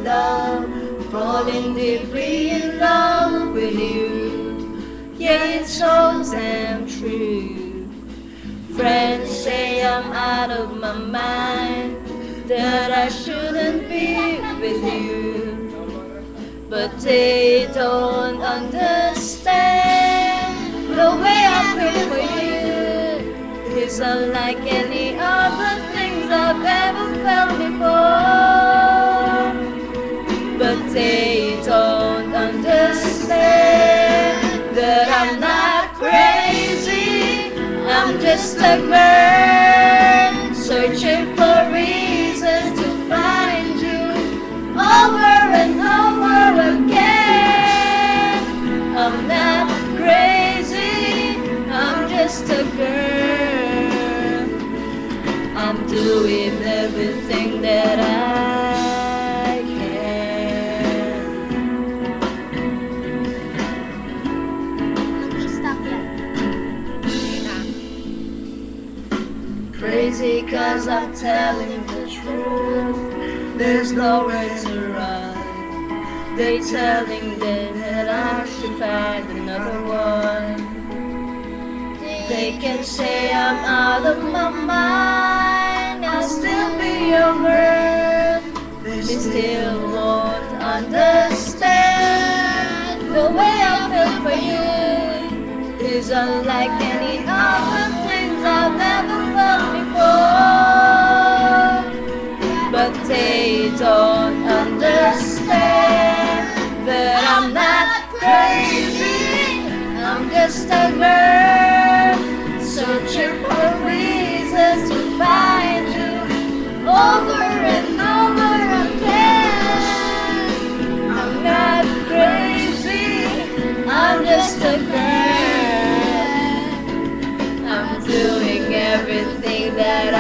love, falling deeply in love with you. Yeah, it's so damn true. Friends say I'm out of my mind, that I shouldn't be with you, but they don't understand the way I feel for you. It's unlike any other things I've ever felt before, but they don't understand that I'm not crazy. I'm just a girl searching for reasons to find you over and over again. I'm not crazy, I'm just a girl. I'm doing everything that I can. Crazy 'cause I'm telling the truth. There's nowhere to run. They telling that I should find another one. They can say I'm out of my mind, I'll still be your girl. They still won't understand the way I feel for you is unlike any other things I've ever felt before, but they don't understand that I'm not crazy. I'm just a girl searching for reasons to find you over and over again. I'm not crazy, I'm just a girl. I'm doing everything that